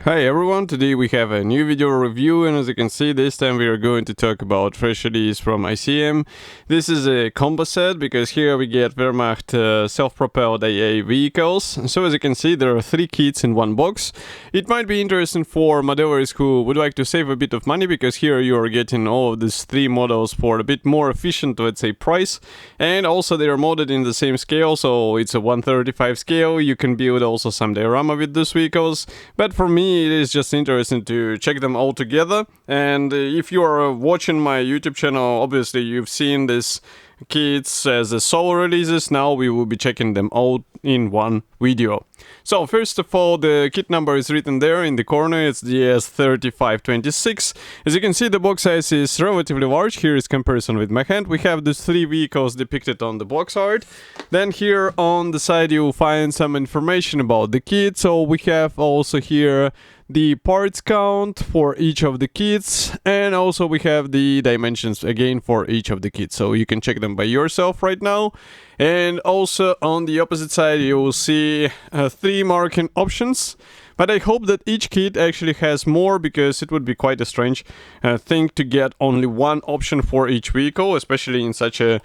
Hi everyone, today we have a new video review, and as you can see, this time we are going to talk about fresh release from ICM. This is a combo set because here we get Wehrmacht Self-Propelled AA Vehicles. So as you can see, there are 3 kits in one box. It might be interesting for modelers who would like to save a bit of money, because here you are getting all of these 3 models for a bit more efficient, let's say, price. And also they are modded in the same scale, so it's a 135 scale. You can build also some diorama with these vehicles, but for me it is just interesting to check them all together. And if you are watching my YouTube channel, obviously you've seen these kits as a solo releases. Now we will be checking them all in one video. So first of all, the kit number is written there in the corner. It's DS3526. As you can see, the box size is relatively large. Here is comparison with my hand. We have these 3 vehicles depicted on the box art. Then here on the side you will find some information about the kit. So we have also here the parts count for each of the kits, and also we have the dimensions again for each of the kits, so you can check them by yourself right now. And also on the opposite side you will see 3 marking options, but I hope that each kit actually has more, because it would be quite a strange thing to get only one option for each vehicle, especially in such a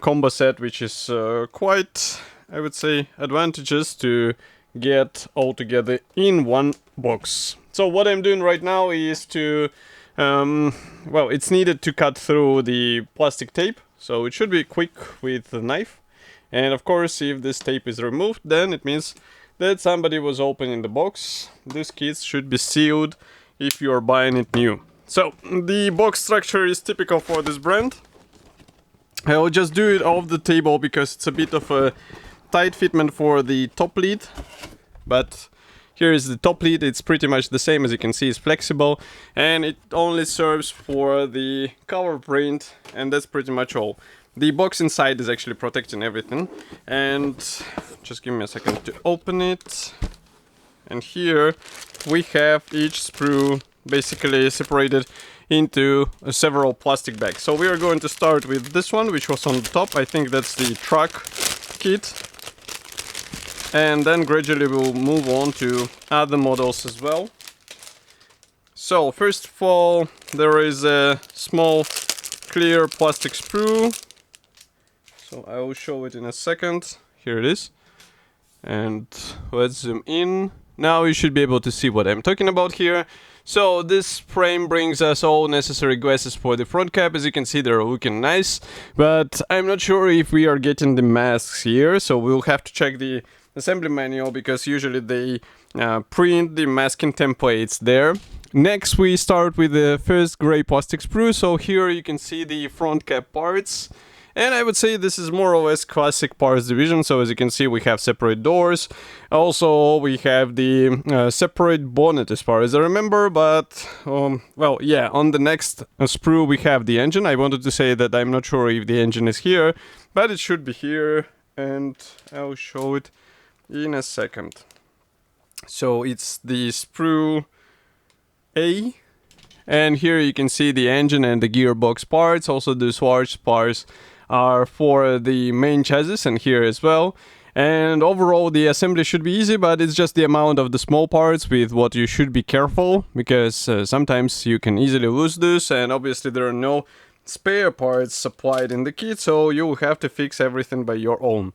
combo set, which is quite, I would say, advantageous to get all together in one box. So what I'm doing right now is to well, it's needed to cut through the plastic tape, so it should be quick with the knife. And of course, if this tape is removed, then it means that somebody was opening the box. This kit should be sealed if you are buying it new. So the box structure is typical for this brand. I'll just do it off the table because it's a bit of a tight fitment for the top lid, but here is the top lid. It's pretty much the same. As you can see, it's flexible, and it only serves for the cover print, and that's pretty much all. The box inside is actually protecting everything, and just give me a second to open it. And here we have each sprue basically separated into several plastic bags. So we are going to start with this one, which was on the top. I think that's the truck kit. And then gradually we'll move on to other models as well. So first of all, there is a small clear plastic sprue. So I will show it in a second. Here it is. And let's zoom in. Now you should be able to see what I'm talking about here. So this frame brings us all necessary glasses for the front cap. As you can see, they're looking nice, but I'm not sure if we are getting the masks here, so we'll have to check the assembly manual, because usually they print the masking templates there. Next we start with the first gray plastic sprue. So here you can see the front cap parts, and I would say this is more or less classic parts division. So as you can see, we have separate doors. Also we have the separate bonnet as far as I remember, but well, yeah, on the next sprue we have the engine. I wanted to say that I'm not sure if the engine is here, but it should be here, and I'll show it in a second. So it's the sprue A, and here you can see the engine and the gearbox parts. Also these large parts are for the main chassis, and here as well. And overall the assembly should be easy, but it's just the amount of the small parts with what you should be careful, because sometimes you can easily lose this, and obviously there are no spare parts supplied in the kit, so you'll have to fix everything by your own.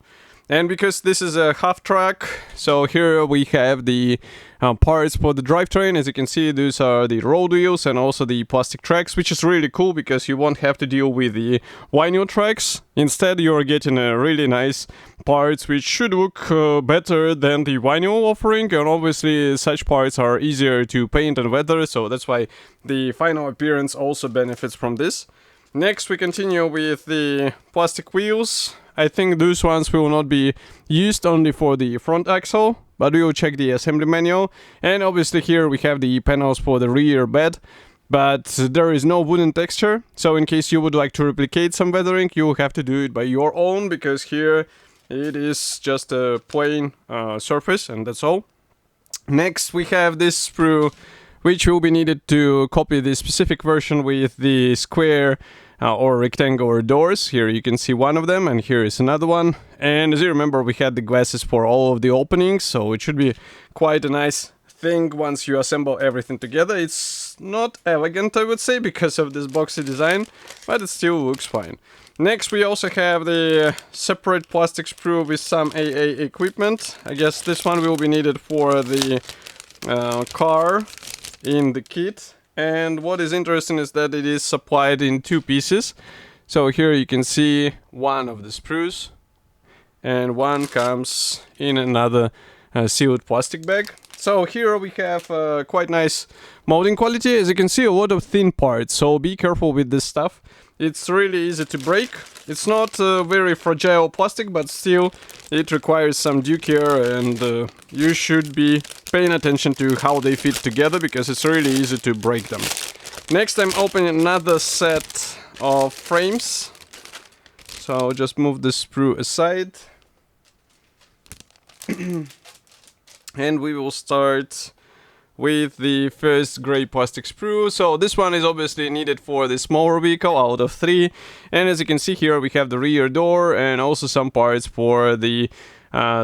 And because this is a half track, so here we have the parts for the drivetrain. As you can see, these are the road wheels and also the plastic tracks, which is really cool because you won't have to deal with the vinyl tracks. Instead, you're getting a really nice parts which should look better than the vinyl offering, and obviously such parts are easier to paint and weather, so that's why the final appearance also benefits from this. Next we continue with the plastic wheels. I think those ones will not be used only for the front axle, but we will check the assembly manual. And obviously here we have the panels for the rear bed, but there is no wooden texture, so in case you would like to replicate some weathering, you will have to do it by your own, because here it is just a plain surface, and that's all. Next we have this sprue, which will be needed to copy the specific version with the square or rectangular doors. Here you can see one of them, and here is another one. And as you remember, we had the glasses for all of the openings, so it should be quite a nice think once you assemble everything together, it's not elegant, I would say, because of this boxy design, but it still looks fine. Next, we also have the separate plastic sprue with some AA equipment. I guess this one will be needed for the car in the kit. And what is interesting is that it is supplied in 2 pieces. So here you can see one of the sprues, and one comes in another sealed plastic bag. So here we have quite nice molding quality. As you can see, a lot of thin parts, so be careful with this stuff. It's really easy to break. It's not very fragile plastic, but still it requires some due care, and you should be paying attention to how they fit together, because it's really easy to break them. Next, I'm opening another set of frames. So I'll just move the sprue aside. And we will start with the first gray plastic sprue. So this one is obviously needed for the smaller vehicle out of 3. And as you can see here, we have the rear door and also some parts for the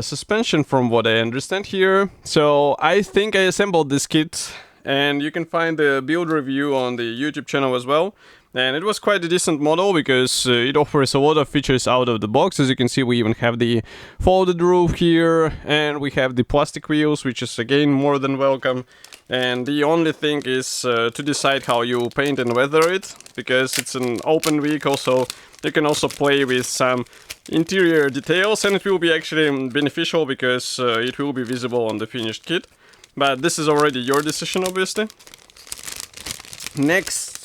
suspension, from what I understand here. So I think I assembled this kit, and you can find the build review on the YouTube channel as well. And it was quite a decent model, because it offers a lot of features out of the box. As you can see, we even have the folded roof here, and we have the plastic wheels, which is again more than welcome. And the only thing is to decide how you paint and weather it, because it's an open vehicle, so you can also play with some interior details, and it will be actually beneficial, because it will be visible on the finished kit. But this is already your decision, obviously. Next,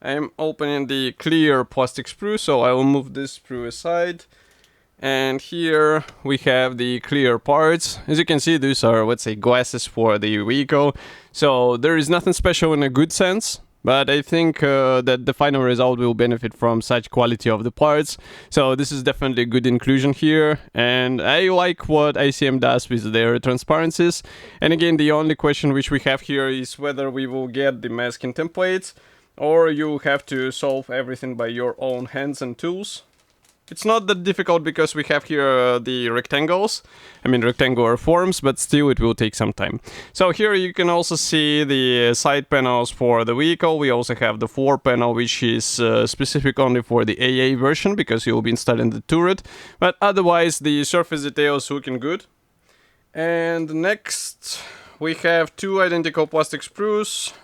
I'm opening the clear plastic sprue, so I will move this sprue aside. And here we have the clear parts. As you can see, these are, let's say, glasses for the vehicle. So there is nothing special in a good sense, but I think that the final result will benefit from such quality of the parts. So this is definitely a good inclusion here, and I like what ICM does with their transparencies. And again, the only question which we have here is whether we will get the masking templates, or you have to solve everything by your own hands and tools. It's not that difficult, because we have here the rectangular forms, but still it will take some time. So here you can also see the side panels for the vehicle. We also have the floor panel, which is specific only for the AA version, because you will be installing the turret. But otherwise, the surface details looking good. And next, we have 2 identical plastic sprues.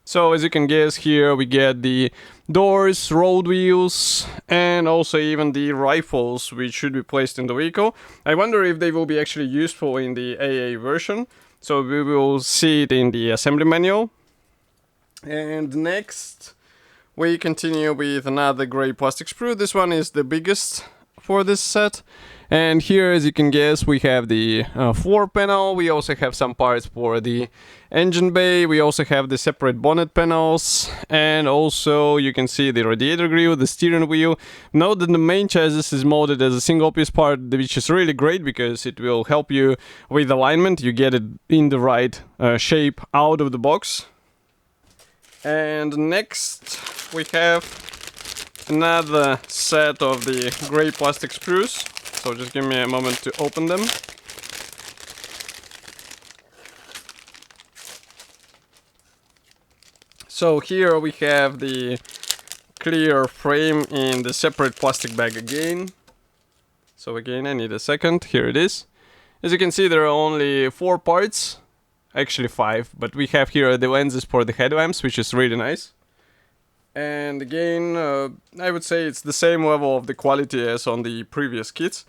So as you can guess, here we get the doors, road wheels, and also even the rifles, which should be placed in the vehicle. I wonder if they will be actually useful in the AA version. So we will see it in the assembly manual. And next, we continue with another gray plastic sprue. This one is the biggest for this set. And here, as you can guess, we have the floor panel. We also have some parts for the engine bay. We also have the separate bonnet panels. And also you can see the radiator grille, the steering wheel. Note that the main chassis is molded as a single piece part, which is really great, because it will help you with alignment. You get it in the right shape out of the box. And next we have another set of the gray plastic sprues. So just give me a moment to open them. So here we have the clear frame in the separate plastic bag again. So again, I need a second. Here it is. As you can see, there are only 4 parts. Actually 5, but we have here the lenses for the headlamps, which is really nice. And again, I would say it's the same level of the quality as on the previous kits.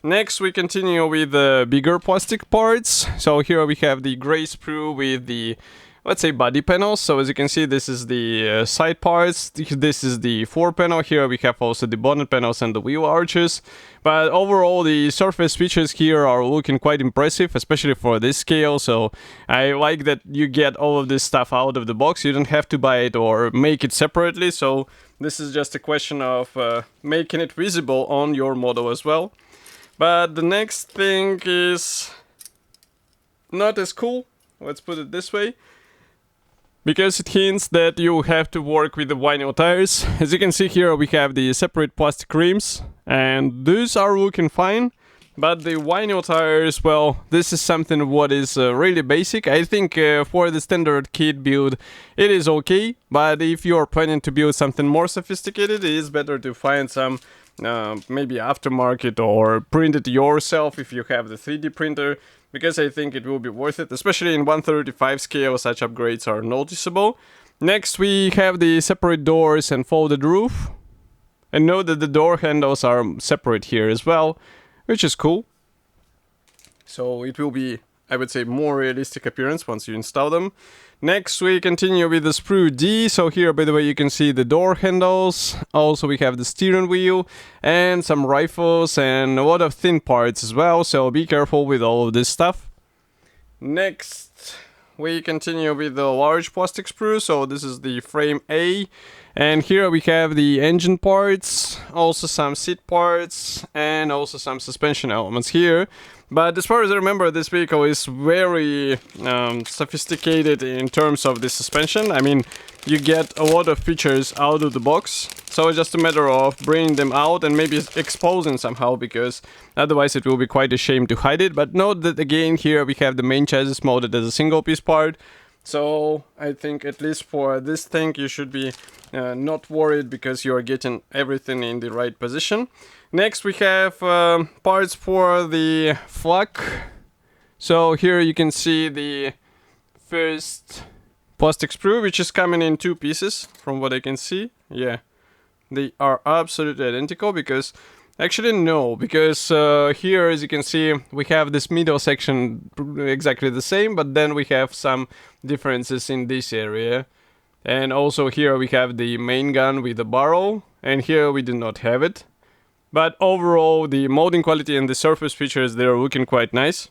Next, we continue with the bigger plastic parts. So here we have the gray sprue with the, let's say, body panels. So as you can see, this is the side parts. This is the floor panel. Here we have also the bonnet panels and the wheel arches. But overall, the surface features here are looking quite impressive, especially for this scale. So I like that you get all of this stuff out of the box. You don't have to buy it or make it separately. So this is just a question of making it visible on your model as well. But the next thing is not as cool, let's put it this way, because it hints that you have to work with the vinyl tires. As you can see here, we have the separate plastic rims, and these are looking fine. But the vinyl tires, well, this is something what is really basic. I think for the standard kit build, it is okay. But if you are planning to build something more sophisticated, it is better to find some maybe aftermarket or print it yourself if you have the 3D printer. Because I think it will be worth it, especially in 135 scale, such upgrades are noticeable. Next we have the separate doors and folded roof. And note that the door handles are separate here as well, which is cool. So it will be, I would say, more realistic appearance once you install them. Next we continue with the sprue D. So here, by the way, you can see the door handles. Also we have the steering wheel and some rifles and a lot of thin parts as well. So be careful with all of this stuff. Next we continue with the large plastic sprue. So this is the frame A. And here we have the engine parts, also some seat parts, and also some suspension elements here. But as far as I remember, this vehicle is very sophisticated in terms of the suspension. I mean, you get a lot of features out of the box. So it's just a matter of bringing them out and maybe exposing somehow, because otherwise it will be quite a shame to hide it. But note that again, here we have the main chassis molded as a single piece part. So I think at least for this thing you should be not worried, because you are getting everything in the right position. Next we have parts for the Flak. So here you can see the first plastic sprue, which is coming in 2 pieces from what I can see. Yeah, they are absolutely identical, because actually no, because here as you can see we have this middle section exactly the same, but then we have some differences in this area. And also here we have the main gun with the barrel, and here we do not have it. But overall the molding quality and the surface features, they're looking quite nice.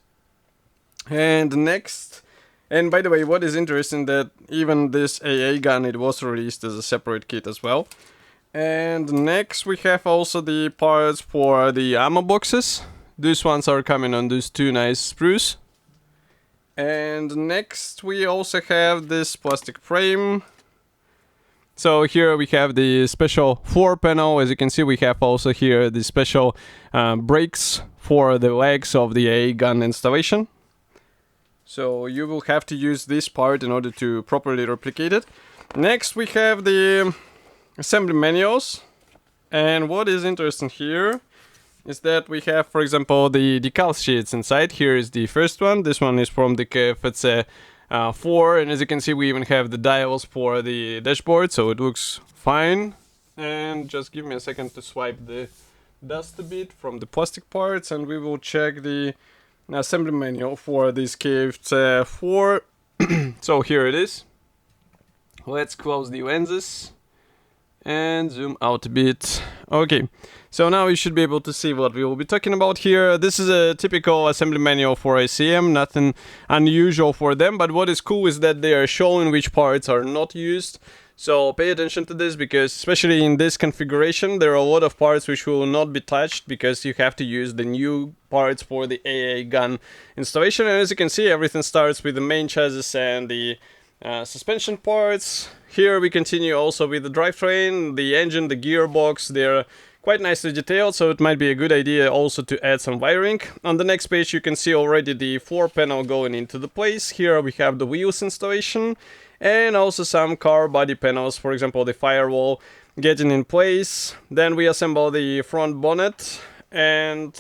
And next, and by the way, what is interesting that even this AA gun, it was released as a separate kit as well. And next we have also the parts for the ammo boxes. These ones are coming on these 2 nice sprues. And next we also have this plastic frame. So here we have the special floor panel. As you can see, we have also here the special brakes for the legs of the AA gun installation. So you will have to use this part in order to properly replicate it. Next we have the assembly manuals. And what is interesting here is that we have, for example, the decal sheets inside. Here is the first one. This one is from the KHD 4, and as you can see we even have the dials for the dashboard, so it looks fine. And just give me a second to swipe the dust a bit from the plastic parts, and we will check the assembly manual for this KHD 4. So here it is. Let's close the lenses and zoom out a bit. Okay, so now you should be able to see what we will be talking about here. This is a typical assembly manual for ICM, nothing unusual for them, but what is cool is that they are showing which parts are not used. So pay attention to this, because especially in this configuration there are a lot of parts which will not be touched, because you have to use the new parts for the AA gun installation. And as you can see, everything starts with the main chassis and the suspension parts. Here we continue also with the drivetrain, the engine, the gearbox. They're quite nicely detailed, so it might be a good idea also to add some wiring. On the next page you can see already the floor panel going into the place. Here we have the wheels installation and also some car body panels, for example the firewall getting in place. Then we assemble the front bonnet, and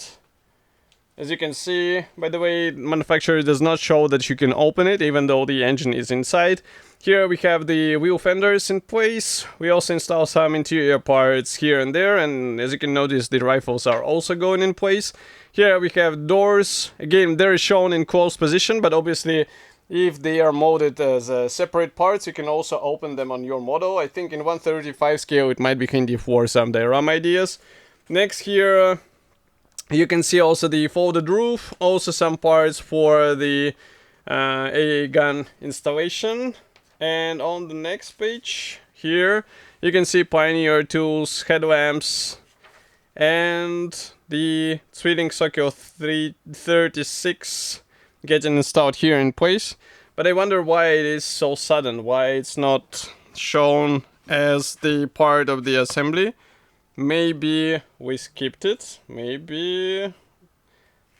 as you can see, by the way, manufacturer does not show that you can open it even though the engine is inside. Here we have the wheel fenders in place. We also install some interior parts here and there, and as you can notice the rifles are also going in place. Here we have doors. Again, they're shown in closed position, but obviously if they are molded as separate parts, you can also open them on your model. I think in 135 scale it might be handy for some diorama ideas. Next here you can see also the folded roof, also some parts for the AA gun installation. And on the next page here you can see Pioneer tools, headlamps, and the Zwillingssockel 336 getting installed here in place. But I wonder why it is so sudden, why it's not shown as the part of the assembly. Maybe we skipped it, maybe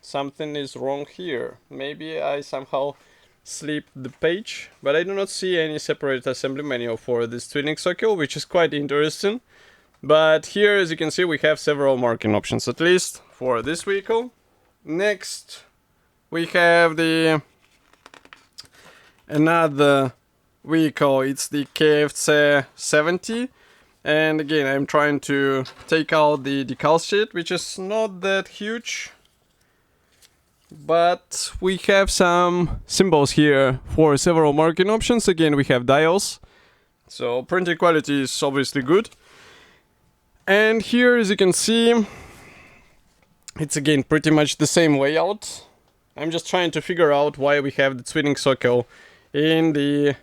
something is wrong here. Maybe I somehow slipped the page, but I do not see any separate assembly manual for this Zwillingssockel, which is quite interesting. But here, as you can see, we have several marking options, at least for this vehicle. Next, we have the another vehicle. It's the KHD S3000. And again, I'm trying to take out the decal sheet, which is not that huge. But we have some symbols here for several marking options. Again, we have dials. So printing quality is obviously good. And here, as you can see, it's again pretty much the same layout. I'm just trying to figure out why we have the Zwillingssockel in the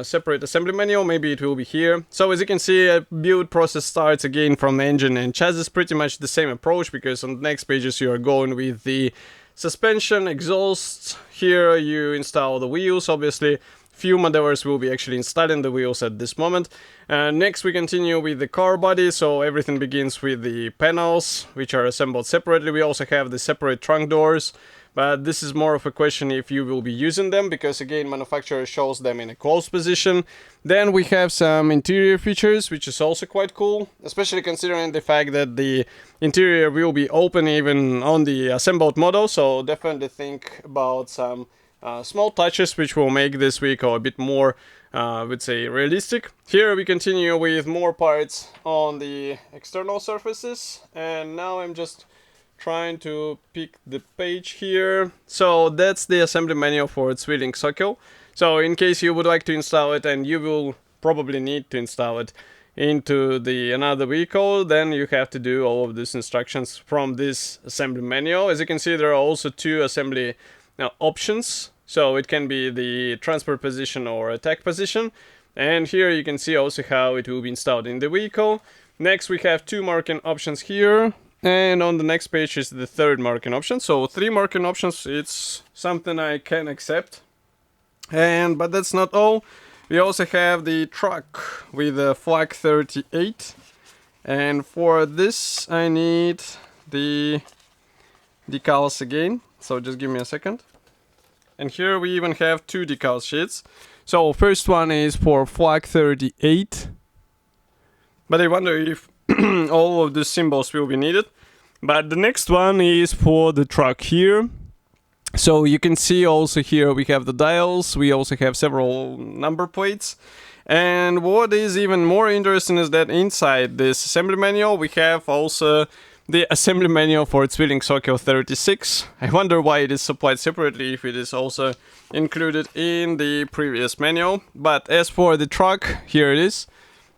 separate assembly manual. Maybe it will be here. So as you can see, a build process starts again from the engine and chassis. Pretty much the same approach, because on the next pages you are going with the suspension, exhaust. Here you install the wheels. Obviously, few modelers will be actually installing the wheels at this moment. Next we continue with the car body, so everything begins with the panels, which are assembled separately. We also have the separate trunk doors, but this is more of a question if you will be using them, because again, manufacturer shows them in a closed position. Then we have some interior features, which is also quite cool, especially considering the fact that the interior will be open even on the assembled model, so definitely think about some small touches which will make this vehicle a bit more, I would say, realistic. Here we continue with more parts on the external surfaces, and now I'm just trying to pick the page here. So that's the assembly manual for Zwillingssockel. So in case you would like to install it, and you will probably need to install it into the another vehicle, then you have to do all of these instructions from this assembly manual. As you can see, there are also two assembly options. So it can be the transport position or attack position. And here you can see also how it will be installed in the vehicle. Next we have two marking options here. And on the next page is the third marking option. So 3 marking options, it's something I can accept. But that's not all. We also have the truck with a Flak 38. And for this I need the decals again. So just give me a second. And here we even have 2 decal sheets. So first one is for Flak 38. But I wonder if all of the symbols will be needed. But the next one is for the truck here. So you can see also here we have the dials. We also have several number plates. And what is even more interesting is that inside this assembly manual we have also the assembly manual for Zwillingssockel 36. I wonder why it is supplied separately if it is also included in the previous manual. But as for the truck, here it is.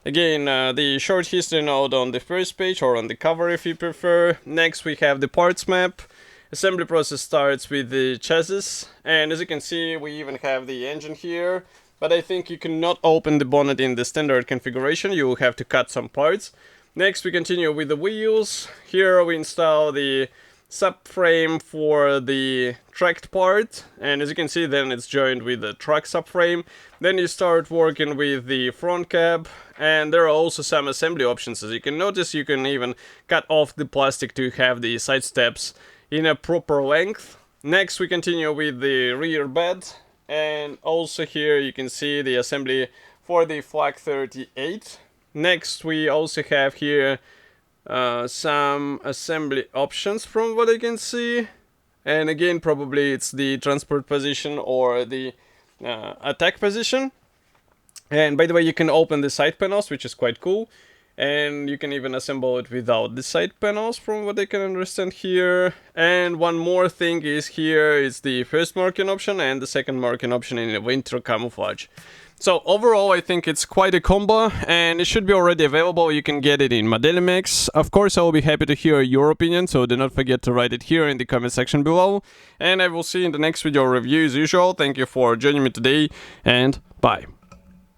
Again, the short history note on the first page, or on the cover if you prefer. Next we have the parts map. Assembly process starts with the chassis, and as you can see we even have the engine here. But I think you cannot open the bonnet in the standard configuration, you will have to cut some parts. Next we continue with the wheels. Here we install the subframe for the tracked part, and as you can see then it's joined with the truck subframe. Then you start working with the front cab, and there are also some assembly options. As you can notice, you can even cut off the plastic to have the side steps in a proper length. Next we continue with the rear bed, and also here you can see the assembly for the Flak 38. Next we also have here some assembly options from what I can see, and again probably it's the transport position or the attack position. And by the way, you can open the side panels, which is quite cool, and you can even assemble it without the side panels from what I can understand here. And one more thing is here is the first marking option and the second marking option in the winter camouflage. So overall I think it's quite a combo, and it should be already available. You can get it in Modelimex. Of course I will be happy to hear your opinion, so do not forget to write it here in the comment section below. And I will see you in the next video review as usual. Thank you for joining me today, and bye.